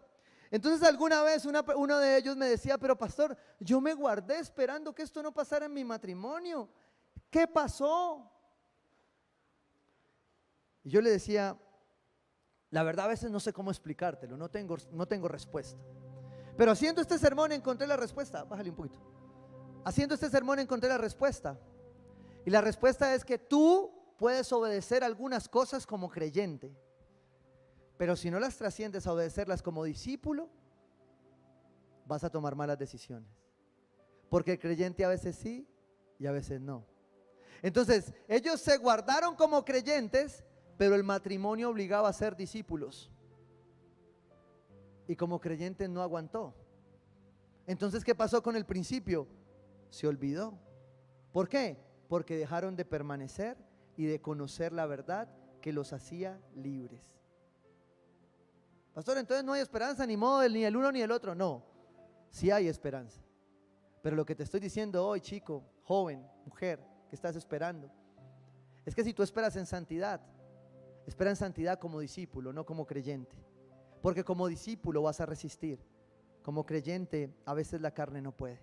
Entonces alguna vez uno de ellos me decía, pero pastor, yo me guardé esperando que esto no pasara en mi matrimonio. ¿Qué pasó? Y yo le decía, la verdad a veces no sé cómo explicártelo, no tengo respuesta. Pero haciendo este sermón encontré la respuesta. Bájale un poquito. Haciendo este sermón encontré la respuesta. Y la respuesta es que tú puedes obedecer algunas cosas como creyente, pero si no las trasciendes a obedecerlas como discípulo, vas a tomar malas decisiones. Porque el creyente a veces sí y a veces no. Entonces, ellos se guardaron como creyentes, pero el matrimonio obligaba a ser discípulos. Y como creyente no aguantó. Entonces, ¿qué pasó con el principio? Se olvidó. ¿Por qué? Porque dejaron de permanecer y de conocer la verdad que los hacía libres. Pastor, entonces no hay esperanza, ni modo, ni el uno ni el otro. No, sí hay esperanza. Pero lo que te estoy diciendo hoy, chico, joven, mujer, que estás esperando, es que si tú esperas en santidad, espera en santidad como discípulo, no como creyente. Porque como discípulo vas a resistir. Como creyente a veces la carne no puede.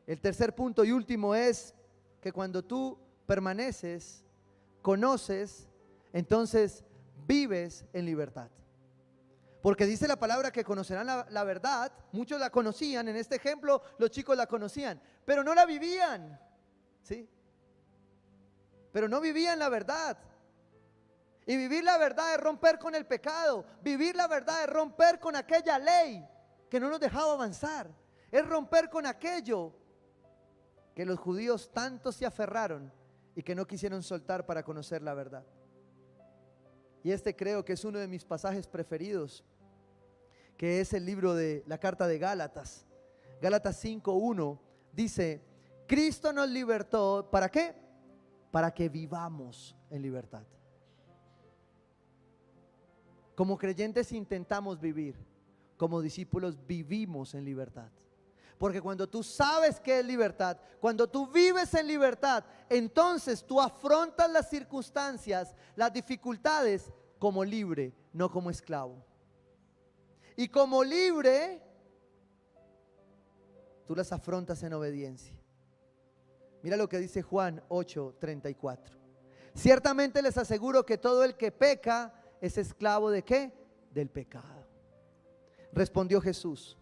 El tercer punto y último es que cuando tú permaneces, conoces, entonces vives en libertad. Porque dice la palabra que conocerán la verdad. Muchos la conocían, en este ejemplo los chicos la conocían, pero no la vivían, ¿sí? Pero no vivían la verdad. Y vivir la verdad es romper con el pecado. Vivir la verdad es romper con aquella ley que no nos dejaba avanzar. Es romper con aquello que los judíos tanto se aferraron y que no quisieron soltar para conocer la verdad. Y este creo que es uno de mis pasajes preferidos, que es el libro de la carta de Gálatas. Gálatas 5:1 dice: Cristo nos libertó, ¿para qué? Para que vivamos en libertad. Como creyentes intentamos vivir, como discípulos vivimos en libertad. Porque cuando tú sabes qué es libertad, cuando tú vives en libertad, entonces tú afrontas las circunstancias, las dificultades como libre, no como esclavo. Y como libre, tú las afrontas en obediencia. Mira lo que dice Juan 8:34. Ciertamente les aseguro que todo el que peca es esclavo ¿de qué? Del pecado. Respondió Jesús: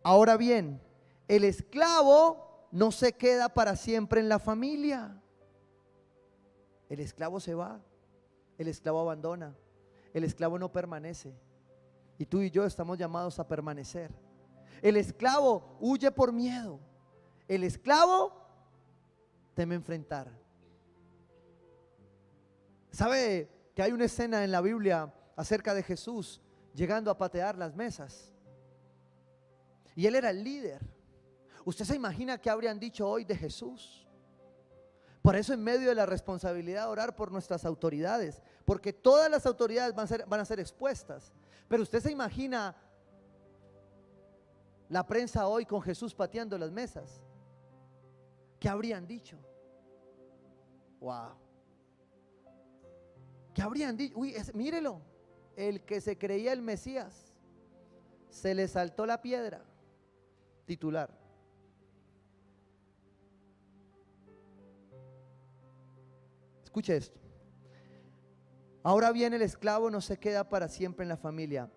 ahora bien, el esclavo no se queda para siempre en la familia. El esclavo se va, el esclavo abandona, el esclavo no permanece. Y tú y yo estamos llamados a permanecer. El esclavo huye por miedo. El esclavo teme enfrentar. ¿Sabe que hay una escena en la Biblia acerca de Jesús llegando a patear las mesas? Y él era el líder. ¿Usted se imagina qué habrían dicho hoy de Jesús? Por eso, en medio de la responsabilidad de orar por nuestras autoridades, porque todas las autoridades van a ser expuestas. Pero usted se imagina la prensa hoy con Jesús pateando las mesas. ¿Qué habrían dicho? Wow. ¿Qué habrían dicho? Uy, mírelo, el que se creía el Mesías, se le saltó la piedra. Titular. Escuche esto. Ahora bien, el esclavo no se queda para siempre en la familia,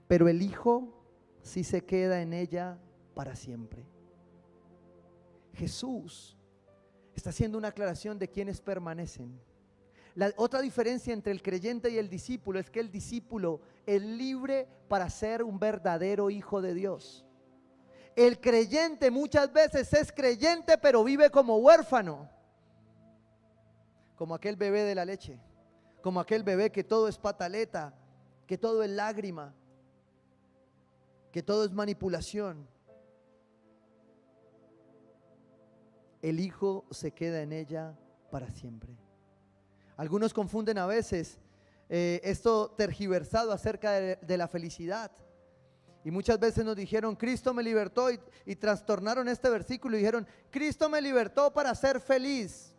pero el hijo sí se queda en ella para siempre. Jesús está haciendo una aclaración de quienes permanecen. La otra diferencia entre el creyente y el discípulo es que el discípulo es libre para ser un verdadero hijo de Dios. El creyente muchas veces es creyente pero vive como huérfano, como aquel bebé de la leche, como aquel bebé que todo es pataleta, que todo es lágrima, que todo es manipulación. El hijo se queda en ella para siempre. Algunos confunden a veces esto tergiversado acerca de la felicidad. Y muchas veces nos dijeron, Cristo me libertó, y trastornaron este versículo y dijeron, Cristo me libertó para ser feliz,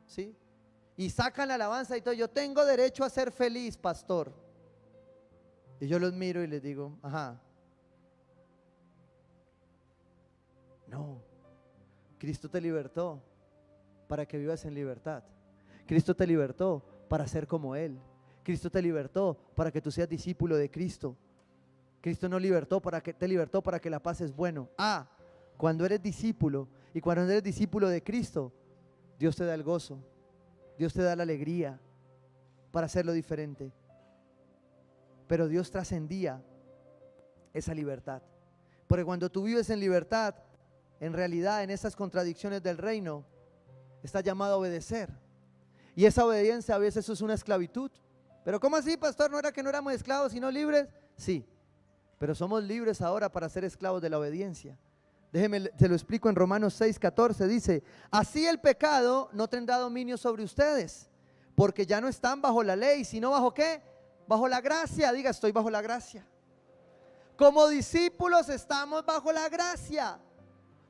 ¿sí? Y sacan la alabanza y todo, yo tengo derecho a ser feliz, pastor. Y yo los miro y les digo, ajá, no, Cristo te libertó para que vivas en libertad. Cristo te libertó para ser como Él. Cristo te libertó para que tú seas discípulo de Cristo. Cristo no te libertó para que la pases bueno. Cuando eres discípulo y cuando eres discípulo de Cristo, Dios te da el gozo, Dios te da la alegría para hacerlo diferente. Pero Dios trascendía esa libertad. Porque cuando tú vives en libertad, en realidad en esas contradicciones del reino, estás llamado a obedecer. Y esa obediencia a veces es una esclavitud. Pero ¿cómo así, pastor? ¿No era que no éramos esclavos sino libres? Sí, pero somos libres ahora para ser esclavos de la obediencia. Déjeme, se lo explico en Romanos 6:14, dice, así el pecado no tendrá dominio sobre ustedes, porque ya no están bajo la ley, sino bajo ¿qué? Bajo la gracia. Diga, estoy bajo la gracia. Como discípulos estamos bajo la gracia.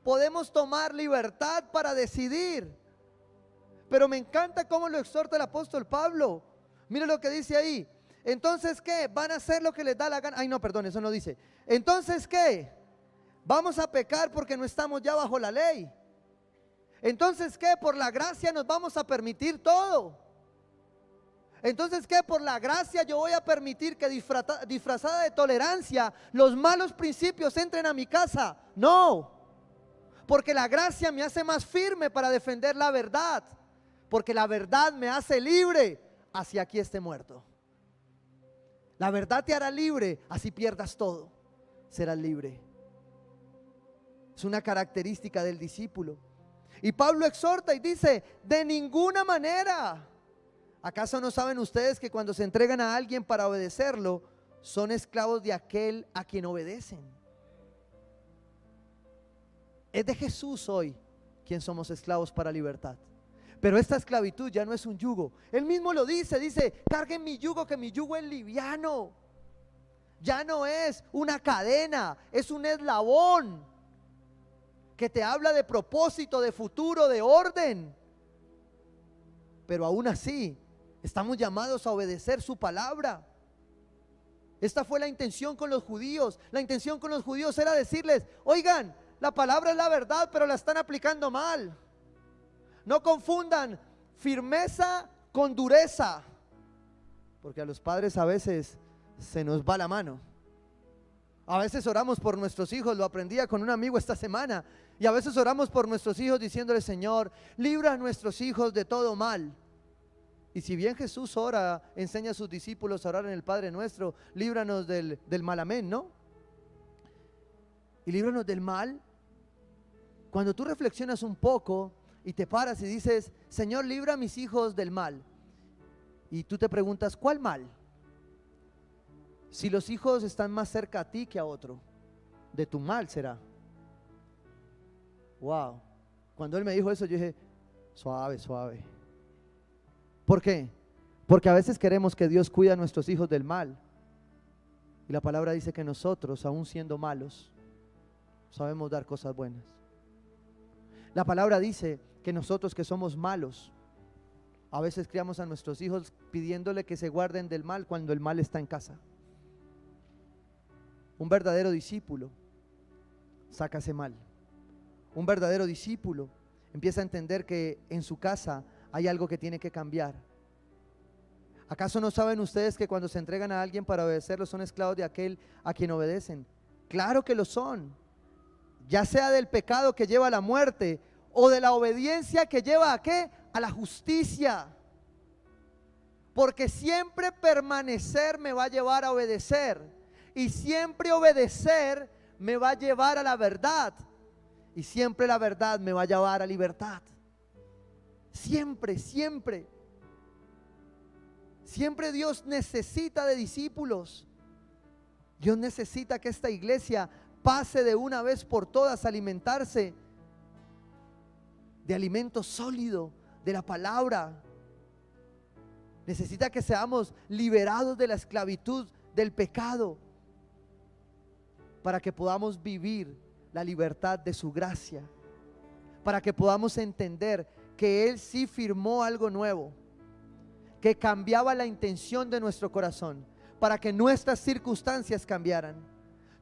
Podemos tomar libertad para decidir. Pero me encanta cómo lo exhorta el apóstol Pablo. Mire lo que dice ahí. Entonces, ¿qué? ¿Van a hacer lo que les da la gana? Ay, no, perdón, eso no dice. Entonces, ¿qué? ¿Vamos a pecar porque no estamos ya bajo la ley? Entonces, ¿qué? Por la gracia nos vamos a permitir todo. Entonces, ¿qué? Por la gracia yo voy a permitir que disfrazada de tolerancia los malos principios entren a mi casa. No, porque la gracia me hace más firme para defender la verdad, porque la verdad me hace libre, así aquí esté muerto. La verdad te hará libre, así pierdas todo, serás libre. Es una característica del discípulo. Y Pablo exhorta y dice, de ninguna manera. ¿Acaso no saben ustedes que cuando se entregan a alguien para obedecerlo, son esclavos de aquel a quien obedecen? Es de Jesús hoy quien somos esclavos para libertad. Pero esta esclavitud ya no es un yugo. Él mismo lo dice, carguen mi yugo, que mi yugo es liviano. Ya no es una cadena, es un eslabón que te habla de propósito, de futuro, de orden. Pero aún así, estamos llamados a obedecer su palabra. Esta fue la intención con los judíos. La intención con los judíos era decirles, oigan, la palabra es la verdad, pero la están aplicando mal. No confundan firmeza con dureza, porque a los padres a veces se nos va la mano. A veces oramos por nuestros hijos, lo aprendía con un amigo esta semana, y a veces oramos por nuestros hijos diciéndole, Señor, libra a nuestros hijos de todo mal. Y si bien Jesús ora, enseña a sus discípulos a orar en el Padre Nuestro, líbranos del mal, amén, ¿no? Y líbranos del mal. Cuando tú reflexionas un poco y te paras y dices, Señor, libra a mis hijos del mal, y tú te preguntas, ¿cuál mal? Si los hijos están más cerca a ti que a otro, de tu mal será. Wow. Cuando él me dijo eso, yo dije, suave, suave. ¿Por qué? Porque a veces queremos que Dios cuide a nuestros hijos del mal, y la palabra dice que nosotros, aún siendo malos, sabemos dar cosas buenas. La palabra dice que nosotros que somos malos, a veces criamos a nuestros hijos pidiéndole que se guarden del mal cuando el mal está en casa. Un verdadero discípulo saca ese mal. Un verdadero discípulo empieza a entender que en su casa hay algo que tiene que cambiar. ¿Acaso no saben ustedes que cuando se entregan a alguien para obedecerlo son esclavos de aquel a quien obedecen? Claro que lo son. Ya sea del pecado que lleva a la muerte o de la obediencia que lleva ¿a qué? A la justicia. Porque siempre permanecer me va a llevar a obedecer, y siempre obedecer me va a llevar a la verdad, y siempre la verdad me va a llevar a libertad. Siempre, siempre. Siempre Dios necesita de discípulos. Dios necesita que esta iglesia pase de una vez por todas a alimentarse de alimento sólido, de la palabra. Necesita que seamos liberados de la esclavitud del pecado para que podamos vivir la libertad de su gracia, para que podamos entender que Él sí firmó algo nuevo, que cambiaba la intención de nuestro corazón, para que nuestras circunstancias cambiaran.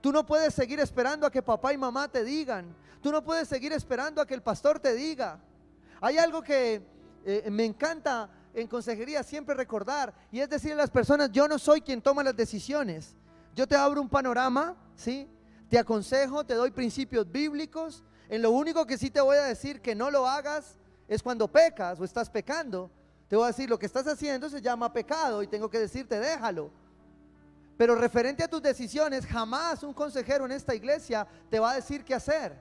Tú no puedes seguir esperando a que papá y mamá te digan. Tú no puedes seguir esperando a que el pastor te diga. Hay algo que me encanta en consejería siempre recordar, y es decirle a las personas: yo no soy quien toma las decisiones. Yo te abro un panorama, ¿sí? Te aconsejo, te doy principios bíblicos. En lo único que sí te voy a decir que no lo hagas es cuando pecas o estás pecando. Te voy a decir: lo que estás haciendo se llama pecado, y tengo que decirte: déjalo. Pero referente a tus decisiones, jamás un consejero en esta iglesia te va a decir qué hacer,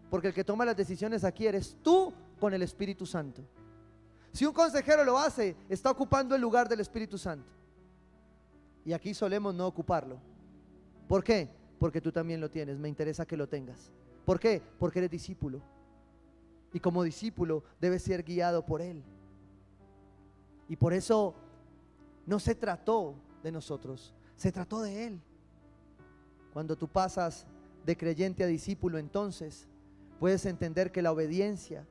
porque el que toma las decisiones aquí eres tú con el Espíritu Santo. Si un consejero lo hace, está ocupando el lugar del Espíritu Santo, y aquí solemos no ocuparlo. ¿Por qué? Porque tú también lo tienes. Me interesa que lo tengas. ¿Por qué? Porque eres discípulo, y como discípulo debes ser guiado por Él. Y por eso no se trató de nosotros, se trató de Él. Cuando tú pasas de creyente a discípulo, entonces puedes entender que la obediencia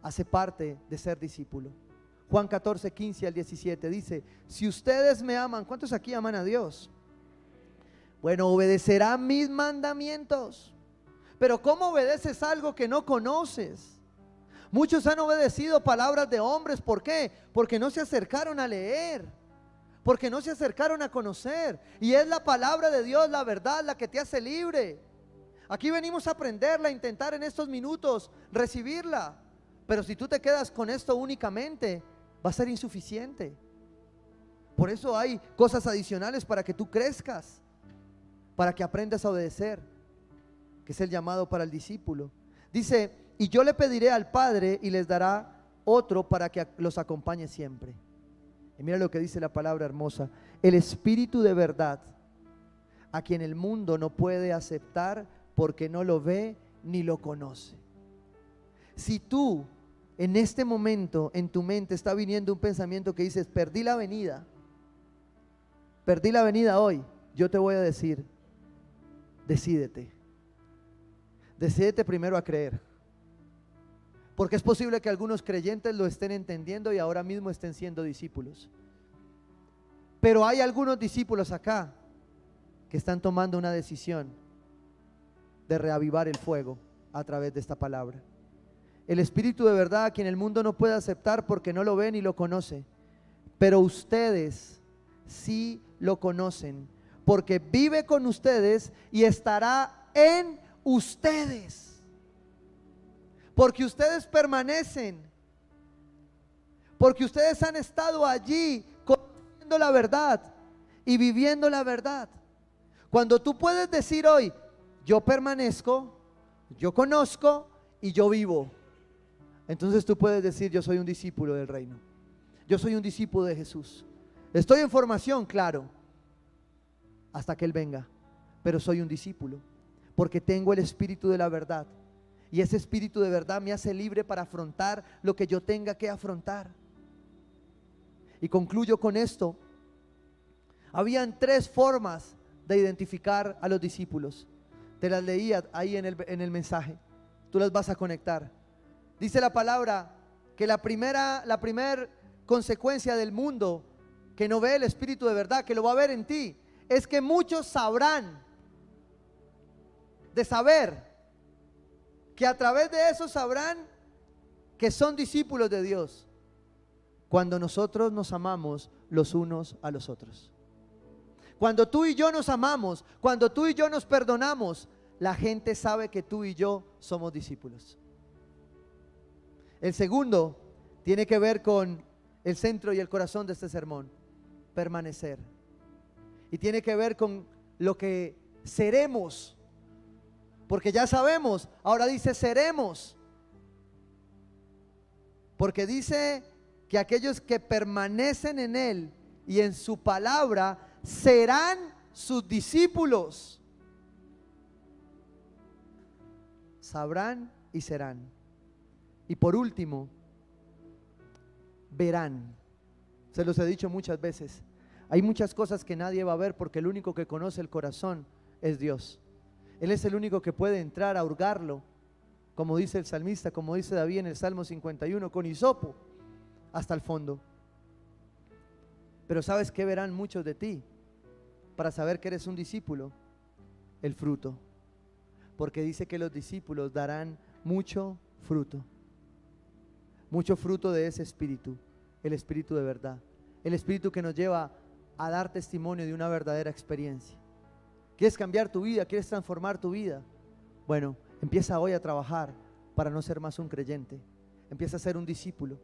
hace parte de ser discípulo. Juan 14, 15 al 17 dice: si ustedes me aman, ¿cuántos aquí aman a Dios? Bueno, obedecerán mis mandamientos. Pero ¿cómo obedeces algo que no conoces? Muchos han obedecido palabras de hombres. ¿Por qué? Porque no se acercaron a leer, porque no se acercaron a conocer. Y es la palabra de Dios, la verdad, la que te hace libre. Aquí venimos a aprenderla, a intentar en estos minutos recibirla. Pero si tú te quedas con esto únicamente, va a ser insuficiente. Por eso hay cosas adicionales para que tú crezcas, para que aprendas a obedecer, que es el llamado para el discípulo. Dice: y yo le pediré al Padre y les dará otro para que los acompañe siempre. Y mira lo que dice la palabra hermosa: el Espíritu de verdad, a quien el mundo no puede aceptar porque no lo ve ni lo conoce. Si tú en este momento en tu mente está viniendo un pensamiento que dices: perdí la avenida hoy, yo te voy a decir: decídete primero a creer, porque es posible que algunos creyentes lo estén entendiendo y ahora mismo estén siendo discípulos. Pero hay algunos discípulos acá que están tomando una decisión de reavivar el fuego a través de esta palabra. El Espíritu de verdad, a quien el mundo no puede aceptar porque no lo ve ni lo conoce, pero ustedes sí lo conocen, porque vive con ustedes y estará en ustedes, porque ustedes permanecen, porque ustedes han estado allí conociendo la verdad y viviendo la verdad. Cuando tú puedes decir hoy: yo permanezco, yo conozco y yo vivo, entonces tú puedes decir: yo soy un discípulo del reino, yo soy un discípulo de Jesús. Estoy en formación, claro, hasta que Él venga, pero soy un discípulo, porque tengo el Espíritu de la verdad, y ese Espíritu de verdad me hace libre para afrontar lo que yo tenga que afrontar. Y concluyo con esto. Habían 3 formas de identificar a los discípulos. Te las leía ahí en el mensaje, tú las vas a conectar. Dice la palabra que la primera consecuencia del mundo que no ve el Espíritu de verdad, que lo va a ver en ti, es que muchos sabrán, de saber, que a través de eso sabrán que son discípulos de Dios, cuando nosotros nos amamos los unos a los otros. Cuando tú y yo nos amamos, cuando tú y yo nos perdonamos, la gente sabe que tú y yo somos discípulos. El segundo tiene que ver con el centro y el corazón de este sermón: permanecer. Y tiene que ver con lo que seremos, porque ya sabemos, ahora dice seremos, porque dice que aquellos que permanecen en Él y en su palabra serán sus discípulos. Sabrán y serán. Y por último, verán. Se los he dicho muchas veces. Hay muchas cosas que nadie va a ver porque el único que conoce el corazón es Dios. Él es el único que puede entrar a hurgarlo, como dice el salmista, como dice David en el Salmo 51, con hisopo hasta el fondo. Pero ¿sabes qué verán muchos de ti para saber que eres un discípulo? El fruto. Porque dice que los discípulos darán mucho fruto. Mucho fruto de ese espíritu, el espíritu de verdad. El espíritu que nos lleva a dar testimonio de una verdadera experiencia. ¿Quieres cambiar tu vida? ¿Quieres transformar tu vida? Bueno, empieza hoy a trabajar para no ser más un creyente. Empieza a ser un discípulo.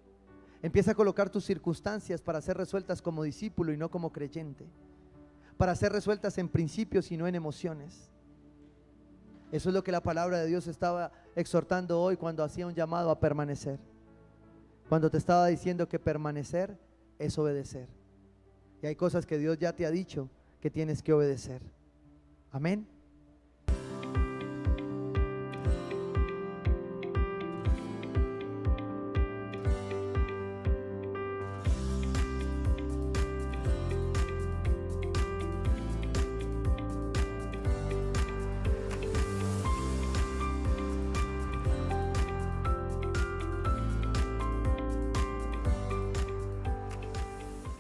Empieza a colocar tus circunstancias para ser resueltas como discípulo y no como creyente. Para ser resueltas en principios y no en emociones. Eso es lo que la palabra de Dios estaba exhortando hoy cuando hacía un llamado a permanecer. Cuando te estaba diciendo que permanecer es obedecer. Y hay cosas que Dios ya te ha dicho que tienes que obedecer. Amén.